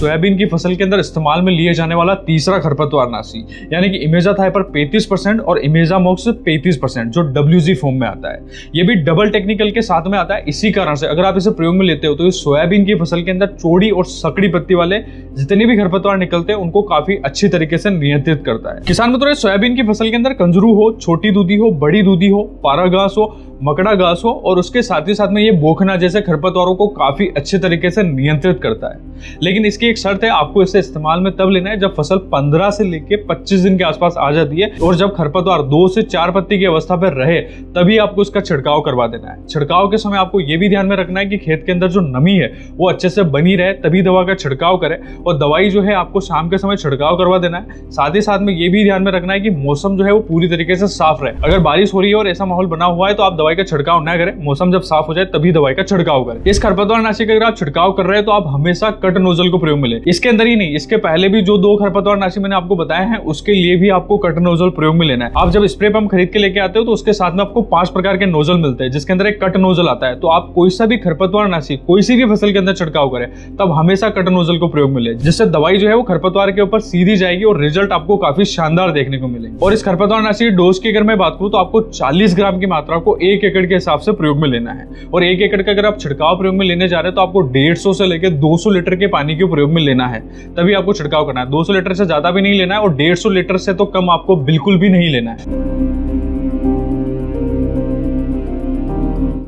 Soybean की फसल के अंदर इस्तेमाल में लिए जाने वाला तीसरा खरपतवारनाशी, यानी कि इमेजाथाइपर 35% और इमेजामॉक्स 35%, जो WG फॉर्म में आता है। ये भी डबल टेक्निकल के साथ में आता है। इसी कारण से अगर आप इसे प्रयोग में लेते हो तो ये सोयाबीन की फसल के अंदर चौड़ी और सकड़ी पत्ती वाले जितने भी खरपतवार निकलते हैं उनको काफी अच्छी तरीके से नियंत्रित करता है। किसान मित्रों, सोयाबीन की फसल के अंदर कंजरू हो, छोटी दूधी हो, बड़ी दूधी हो, पारा घास हो, मकड़ा घास हो और उसके साथ ही साथ में ये बोखना जैसे खरपतवारों को काफी अच्छे तरीके से नियंत्रित करता है। लेकिन इसकी एक शर्त है, आपको इसे इस्तेमाल में तब लेना है जब फसल 15 से लेकर 25 दिन के आसपास आ जाती है और जब खरपतवार 2 से 4 पत्ती की अवस्था पर रहे तभी आपको इसका छिड़काव करवा देना है। छिड़काव के समय आपको यह भी ध्यान में रखना है कि खेत के अंदर जो नमी है वो अच्छे से बनी रहे, तभी दवा का छिड़काव करें। और दवाई जो है आपको शाम के समय छिड़काव करवा देना है। साथ ही साथ में ये भी ध्यान में रखना है कि मौसम जो है वो पूरी तरीके से साफ रहे। अगर बारिश हो रही है और ऐसा माहौल बना हुआ है तो आप दवाई का छिड़काव न करें। मौसम जब साफ हो जाए तभी दवाई का छिड़काव करें। इस खरपतवारनाशी का अगर आप छिड़काव कर रहे हैं तो आप हमेशा कट नोजल को प्रयोग में लें। इसके अंदर ही नहीं, इसके पहले भी जो 2 खरपतवारनाशी मैंने आपको बताए हैं उसके लिए भी आपको कट नोजल प्रयोग में लेना है। आप जब स्प्रे पंप खरीद के लेके आते हो तो उसके साथ में आपको 5 प्रकार के नोजल मिलते हैं जिसके अंदर एक कट नोजल आता है। तो आप कोई सा भी खरपतवारनाशी कोई सी भी फसल के अंदर छिड़काव करें तब हमेशा कट नोजल को प्रयोग में लें, जिससे दवाई जो है वो खरपतवार के ऊपर सीधी जाएगी और रिजल्ट आपको काफी शानदार देखने को मिलेंगे। और इस खरपतवारनाशी की डोज की अगर मैं बात करूं तो आपको 40 ग्राम की मात्रा को 1 एकड़ के हिसाब से प्रयोग में लेना है। और 1 एकड़ का अगर आप छिड़काव प्रयोग में लेने जा रहे हैं तो आपको 150 से लेकर 200 लीटर के पानी के प्रयोग में लेना है, तभी आपको छिड़काव करना है। 200 लीटर से ज्यादा भी नहीं लेना है और 150 लीटर से तो कम आपको बिल्कुल भी नहीं लेना है।